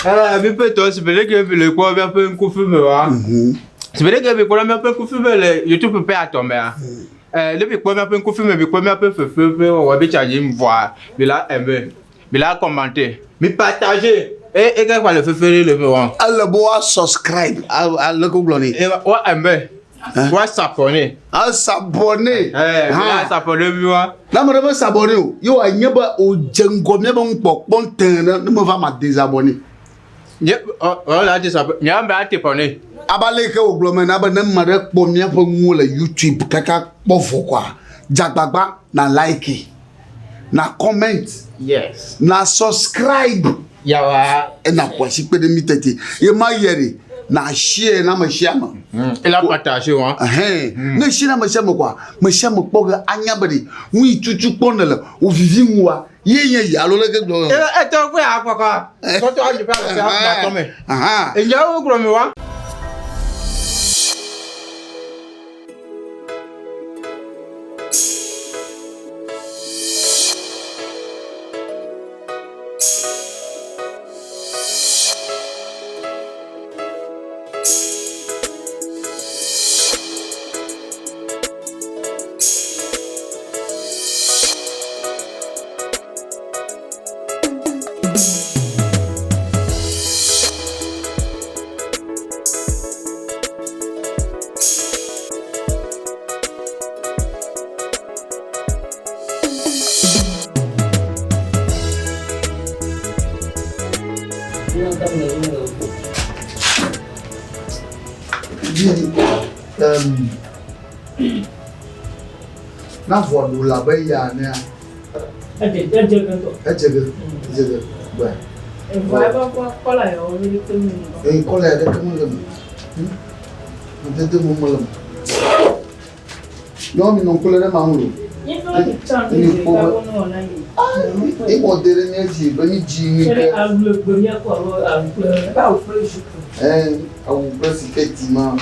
Mais peut-être, c'est vrai que le quoi un peu un coup de feu, c'est vrai que le quoi un peu un coup de feu, YouTube peut attendre, mais le quoi un peu un coup de feu, mais quoi un peu feu, on va bien charger me voir, mais là aimer, mais là commenter, mais partager. Et qu'est-ce qu'on le fait faire le voir? Allah boa subscribe, Allah googloni. Et ouais aimer, ouais s'abonner. Ah s'abonner. S'abonner vois. Na me dama s'abonner o. Yo anyeba o jengo me ba npo ponten na me va ma désabonner. Là tu s'abonner. Nya ba t'abonner. Abale ke o glome na ba na mare po mi po mu le YouTube kaka pofo kwa. Jagbagba na like. Na comment. Yes. Na subscribe. Yawa. E na kwasi pe de mitete. E ma yere na share na ma share ma. Et la partager hein. Ne share na ma share quoi. Ma share mo poga anyabade. Wi tutu ponele o vivi nwa. Ye ya lo le ke do. E to pe akwa. So to aje pa se na to me. E ja o gro me wa. Na vodu la ba ya ne a. Eje Ba. vai ba kola yo ni ke mi. Kola de ke mo le. De mo mo le. No mi non kola de ma mu. Ni no ni chan ni ka no na yi. E mo dere ne ji ba ni ji ni ke. A le gboria ko a ba o fresh. Awu president ma.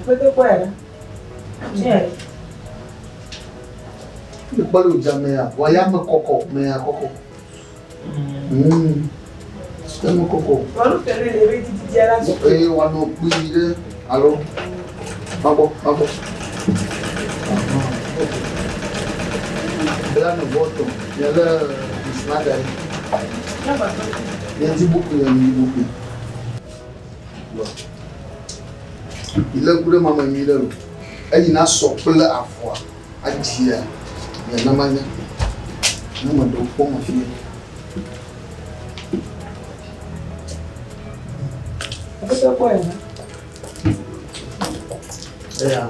Pete ko era. Le balu jamea, waya me koko, me ya koko. Me koko. Balu tele le re ti jara so. Wano kuire, alo. Babo. Bela no voto, yala isnada. Ya ti buku ya ni buku. Il a couru maman mille. Elle n'a sorti à fois. À dire, il y a un manière. Nous me donnons pas ma fille. Pete ko era.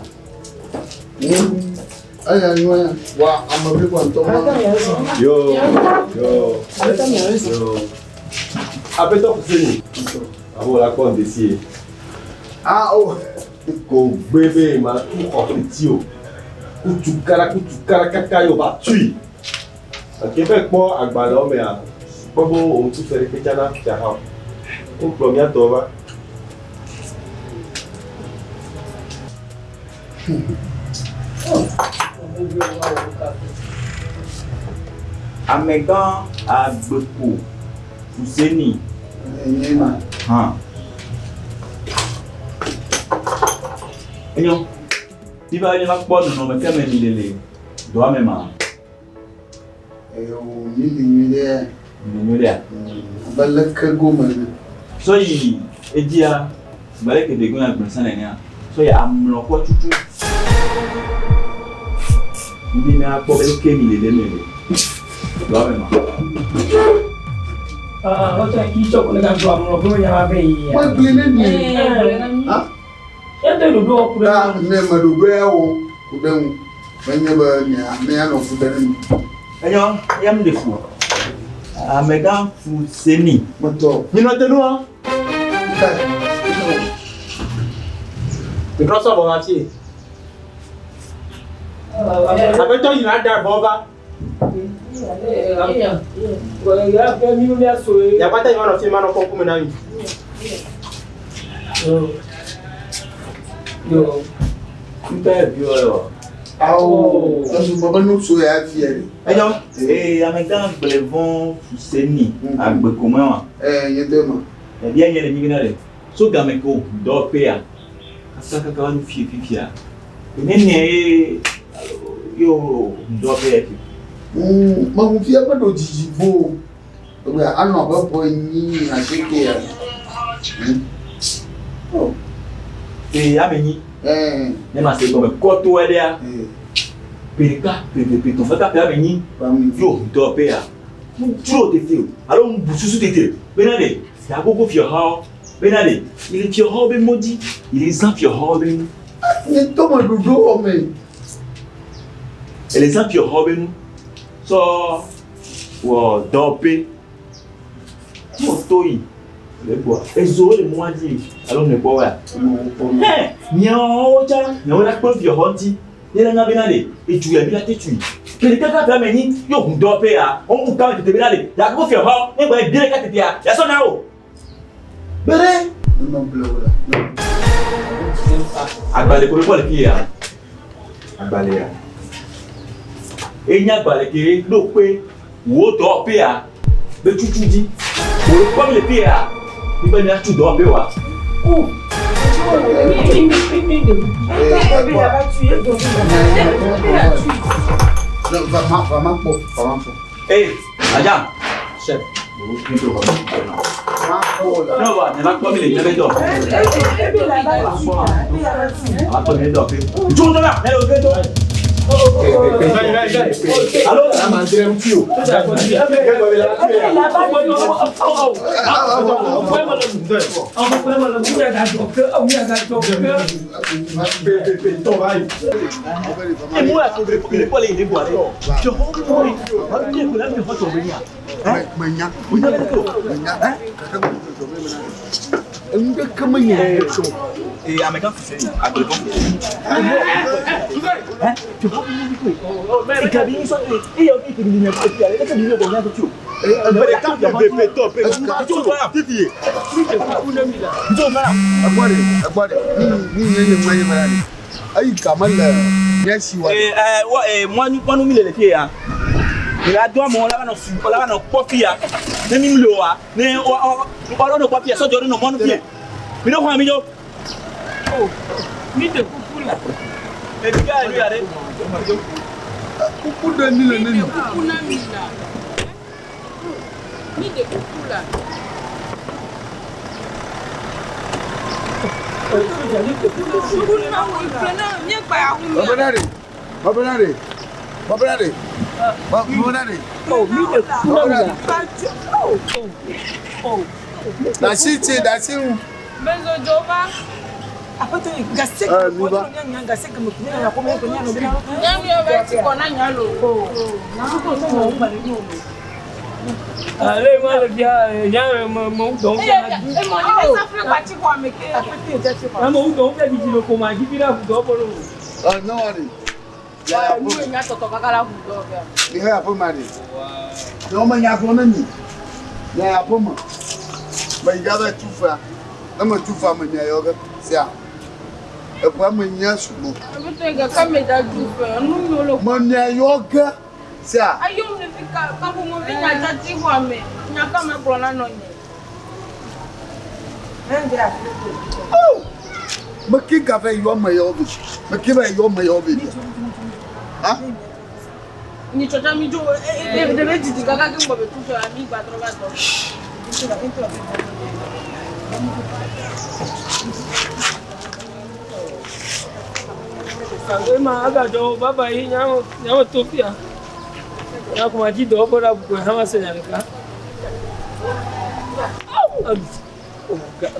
Wa amabri kwa ntoma. Yo. Appelle-toi pour Céline. Avant la con d'ici. Ko bébé ma tout petit o. Kutukara kaka yo ba tui. Québec po agbalo me a. Bobo o tu fere ke jana ja ha. O plomia to ba. Amegan Agbeko Tailleur. Enyo, ti va aller la porte non mais quand même il est doit même à. So yi edia bale ke de gona gbonsan na so ya amlo ko tutu. Ndi na po bele ke mi le doit même à. O ta ki choko le ga do amlo ko ya ba yi. Wa plene ni. Ya te do do ko Da ne ma do be wo ku den banya ba ni me ya no fu den. Enyo, yam de fou. Amegan Tailleur. Moto. Ni no te no. Le cross over ati. Avec toi il a dar bova. Ya pe mi no ya so e. Ya pata imano fi mano ko kuma na yi. Yo. Mbe bi o yo. Ah oh, je m'en vais nous souhaiter à fier. Et en même temps, les vont s'enni à Bekouma. Il y a deux mois. Eh bien, il y a des millionnaires. So Gameko, d'Opéa. Ça, quand on fait fifia. Et yo, d'Opéa. Mon fils a pas de digibo. Ah non, pas pour ni à checker. Oh. Et Ameni. Ne ma se comme koto elea. Perika, ton frère papa Ameni. Yo, d'Opéa. Trop de feu. Alors on bouche te te. Benade, ya gogo fi ha. Benade, il est fier ben maudit. Il est sans fier ben. Ni toma dodo mais. Et les gens fier ben. So wo d'Opé. Toi, les bois. Et Zoé le mois dit. Alors ne bois. Nyo cha, nyo la ko fi honti. Yela nga benade, et tu as mis la tête. Quelqu'un qui a mené, yo d'Opé a. On vous parle de benade. Ya go fi ha, e ba dire ka tete ya. Ya so na o. Bere. Non bleu là. Agbale ko le pied ya. Agbale ya. E nya agbale ke lo pe wo d'Opé a. Be tutu di. Comme les pieds là, il va venir tout d'Opé wa. Oh. Eh, Adam, chef. Non, va, ne va pas me les mettre d'or. Ah, toi, mais d'or. Tu montes là, elle est au ghetto. Alors, la mandre un tio. Et à mes gars, c'est à quoi tu vois, et cabine, et il y a qui dit que tu as de tout. Moi, nous les pieds. Il a droit mon là non coffee ah ne mi lo ah ne o no coffee so jori no mon pied mi no kwa mi yo oh mi te kukula e biga ni are kuku de ni le ni kuku na mi la mi de kukula Babelare. Oh, la cité, la cité. Benzo Jova. Apoto gasek ko nyanga gasek mo kunya ko mo ko nyanga bina Nyanga beti ko na nyalo ko na ko so mo ba ni mo ale mala dia ya mo don ya e mo ni be safre kwati ko ameke apete je se na mo don ya di lo ko ma di bira do bolo Ah non allez. ya mu nya toto kakala ku do ga Ni ha po mari. No ma nya ko na ni. Ya po ma. Ba ya ba tufa. Na ma tufa ma nya yo ga. Sia. E kwa ma nya sumo. abete ga kameda jufe nu nyolo Ma nya yo ga. Sia. ayo ne fika ka ko mo nya tati ko ame nya ka me bro na no nye nende a Oh. Ma ki ka fe yo ma yo bi. Ma ki ba yo ma yo bi. Ah? ni chota mi jo de be didi kaka ki mo be tu so ami gba droga do sangue ma aga do baba yi nyamo topia ya kuma ji do bora bu ha ma senya ka oh my god